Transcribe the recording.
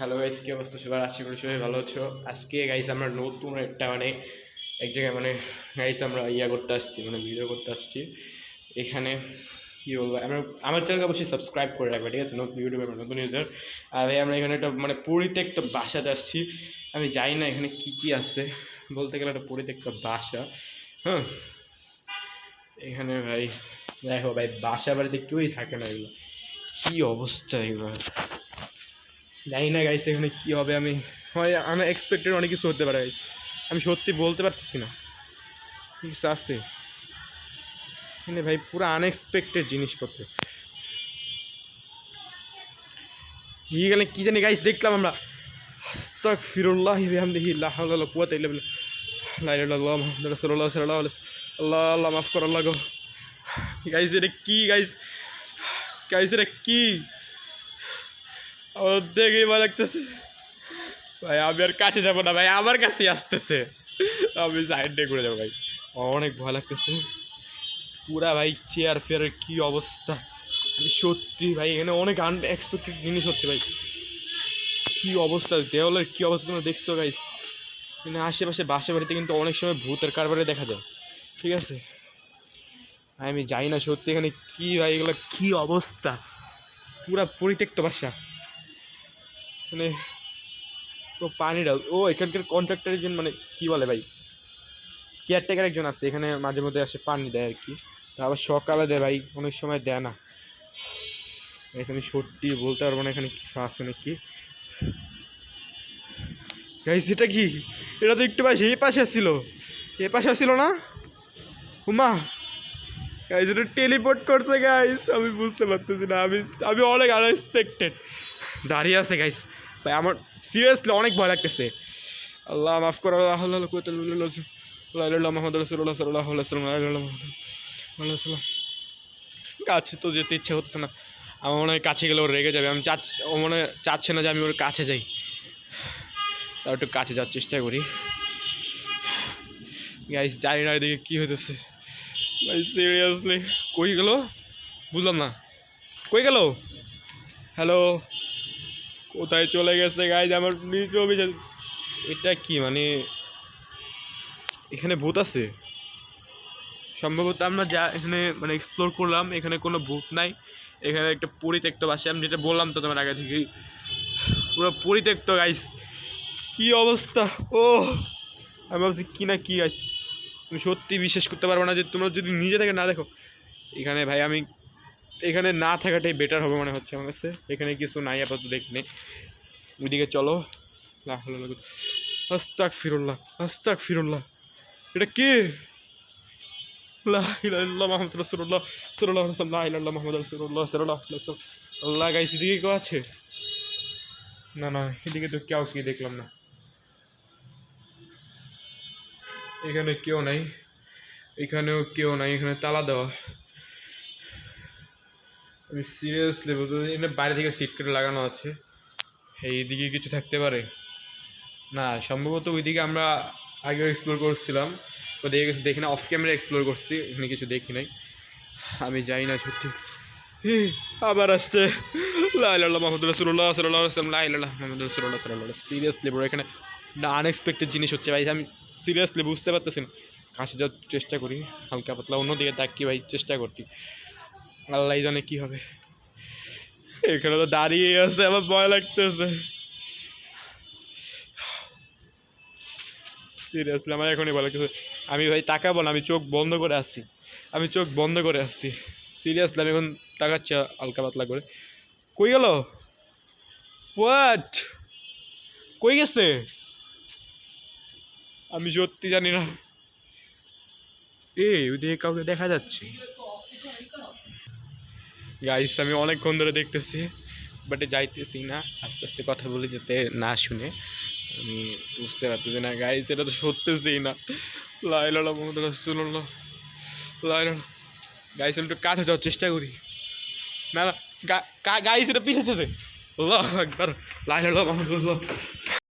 Hello guys, কি অবস্থা সবার? আশা করি সবাই ভালো আছো। আজকে গাইস আমরা নতুন একটা এক জায়গায় গাইস আমরা করতে আসছি, ভিডিও করতে আসছি এখানে। কি বলবো, আমার চ্যানেলকে অবশ্যই সাবস্ক্রাইব করে রাখবে, ঠিক আছে? নতুন ইউটিউবে নতুন ইউজার। আর ভাই আমরা এখানে একটা পরিত্যক্ত বাসাতে আসছি। আমি জানি না এখানে কি কি আছে, বলতে গেলে একটা পরিত্যক্ত বাসা। হ্যাঁ, এখানে ভাই দেখো ভাই, বাসা বাড়িতে কেউই থাকে না। এগুলো কি অবস্থা এগুলো, জানি না গাইস এখানে কি হবে। আমি এক্সপেক্টেড অনেক কিছু হতে পারে, আমি সত্যি বলতে পারতেছি না কিছু আছে এখানে ভাই। পুরো আনএক্সপেক্টেড জিনিসপত্র এখানে কি জানি গাইস দেখলাম আমরা। আস্তাগফিরুল্লাহ বিহামদিহি লা হাওলা ওয়ালা কুওয়াতা ইল্লা বিল্লাহ, লা ইলাহা ইল্লাল্লাহ মুহাম্মাদুর রাসূলুল্লাহ সাল্লাল্লাহু আলাইহি ওয়াসাল্লাম। আল্লাহ আল্লাহ মাফ কর আল্লাহ গো। গাইস এটা কি গাইস? গাইস এটা কি? আমার দেখেই ভয় লাগতেছে ভাই। আমি আর কাছে যাবো না ভাই, আমার কাছেই আসতেছে। আমি সাইডে ঘুরে যাবো ভাই, অনেক ভয় লাগতেছে পুরা ভাই। চেয়ার ফেয়ারের কি অবস্থা, আমি সত্যি ভাই এখানে অনেক আনএক্সপেক্টেড জিনিস হচ্ছে ভাই। কি অবস্থা দেওয়ালের, কি অবস্থা তোমরা দেখছো গাইস? মানে আশেপাশে বাসা বাড়িতে কিন্তু অনেক সময় ভূতের কারবারে দেখা যায়, ঠিক আছে? আমি জানি না সত্যি এখানে কি ভাই, এগুলো কি অবস্থা। পুরা পরিত্যক্ত বাসা, মানে ও পানি ডাল। ও এখানকার কন্ট্রাক্টর একজন, কি বলে ভাই, কেয়ারটেকার একজন আছে এখানে, মাঝে মধ্যে আসে পানি দেয় আর কি। আবার সকালে দেয় ভাই, অনেক সময় দেয় না। এখানে সত্যি বলতে পারবো না এখানে কিছু আছে নাকি। গাইস এটা কি? এটা তো একটু পাশে, এই পাশে ছিল, এ পাশে ছিল না? হুমা গাইস এটা টেলিপোর্ট করছে গাইস, আমি বুঝতে পারতেছি না। আমি অনেক আনএক্সপেক্টেড দাঁড়িয়ে আছে গাইস ভাই। আমার সিরিয়াসলি অনেক ভয় লাগতেছে। আল্লাহ মাফ করো, আল্লাহ আল্লাহ কুওয়াতা ইল্লা বিল্লাহ, লা ইলাহা ইল্লাল্লাহ মুহাম্মাদুর রাসূলুল্লাহ সাল্লাল্লাহু আলাইহি ওয়াসাল্লাম, লা ইলাহা ইল্লাল্লাহ মুহাম্মাদুর রাসূলুল্লাহ। কাছে তো যেতে ইচ্ছে হচ্ছে না। আমার মনে হয় কাছে গেলে ওর রেগে যাবে। ও মনে হয় চাচ্ছে না যে আমি ওর কাছে যাই। তাও একটু কাছে যাওয়ার চেষ্টা করি। গাইস জানি না এদিকে কি হইতেছে ভাই, সিরিয়াসলি। কই গেল বুঝলাম না, কই গেল? হ্যালো, কোথায় চলে গেছে গাইস? আমার নিজে অভিযোগ। এটা কি এখানে ভূত আছে সম্ভবত। আমরা যা এখানে এক্সপ্লোর করলাম, এখানে কোনো ভূত নাই। এখানে একটা পরিত্যক্ত বাসা, আমি যেটা বললাম তো তোমার আগে থেকেই, পুরো পরিত্যক্ত গাইস। কি অবস্থা! ও আমি ভাবছি কি না কি গাইস, তুমি সত্যি বিশ্বাস করতে পারবো না যে তোমরা যদি নিজে থেকে না দেখো। এখানে ভাই আমি এখানে না থাকাটাই বেটার হবে মনে হচ্ছে আমার কাছে। এখানে কিছু নাই আপাতত দেখনে। ওইদিকে চলো। আস্তাগফিরুল্লাহ আস্তাগফিরুল্লাহ, এটা কি? লা ইলাহা ইল্লাল্লাহ মুহাম্মাদুর রাসূলুল্লাহ সাল্লাল্লাহু আলাইহি ওয়াসাল্লাম, লা ইলাহা ইল্লাল্লাহ মুহাম্মাদুর রাসূলুল্লাহ সাল্লাল্লাহু আলাইহি ওয়াসাল্লাম। আল্লাহ গাইস এদিকে কেউ আছে? না না, এদিকে তো কাউকে দেখলাম না। এখানে কেউ নাই, এখানেও কেউ নাই, এখানে তালা দেওয়া। আমি সিরিয়াসলি বলতে, এখানে বাইরে থেকে সিট কেটে লাগানো আছে। এইদিকে কিছু থাকতে পারে না, সম্ভবত ওইদিকে আমরা আগেও এক্সপ্লোর করছিলাম, ওদিকে কিছু দেখি না। অফ ক্যামেরা এক্সপ্লোর করছি, এখানে কিছু দেখি নাই। আমি যাই না সত্যি। আবার আসছে। লা ইলাহা ইল্লাল্লাহ মুহাম্মাদুর রাসূলুল্লাহ সাল্লাল্লাহু আলাইহি ওয়াসাল্লাম, লা ইলাহা ইল্লাল্লাহ মুহাম্মাদুর রাসূলুল্লাহ সাল্লাল্লাহু আলাইহি ওয়াসাল্লাম। সিরিয়াসলি ব্রো, এখানে না আনএক্সপেক্টেড জিনিস হচ্ছে ভাই। আমি সিরিয়াসলি বুঝতে পারতেছি না। কাছে যাওয়ার চেষ্টা করি হালকা পাতলা, অন্যদিকে তাকিয়ে ভাই চেষ্টা করছি। আল্লাহ জানে কি হবে। এখানে তো দাঁড়িয়ে আছে, আমার ভয় লাগতেছে সিরিয়াসলি। আমার এখনই ভয় লাগতেছে। আমি ভাই তাকাবো না, আমি চোখ বন্ধ করে আসছি। আমি চোখ বন্ধ করে আসছি সিরিয়াসলি। আমি এখন তাকাচ্ছি হালকা পাতলা করে। কই গেল? হোয়াট? কই গেছে? আমি সত্যি জানি না। ওইদিকে কাউকে দেখা যাচ্ছে গাইস, আমি অনেকক্ষণ ধরে দেখতেছি বাট যাইতেছি না। আস্তে আস্তে কথা বলি যাতে না শুনে। আমি বুঝতে পারতেছি না গাইস, এটা তো সত্যিই না। লা ইলাহা ইল্লাল্লাহ মুহাম্মাদুর রাসূলুল্লাহ, লা ইলাহা। গাইস আমি একটু কাছে যাওয়ার চেষ্টা করি। না না গাইস, এটা পিছে যেতে। আল্লাহু আকবার, লা ইলাহা ইল্লাল্লাহ মুহাম্মাদুর রাসূলুল্লাহ।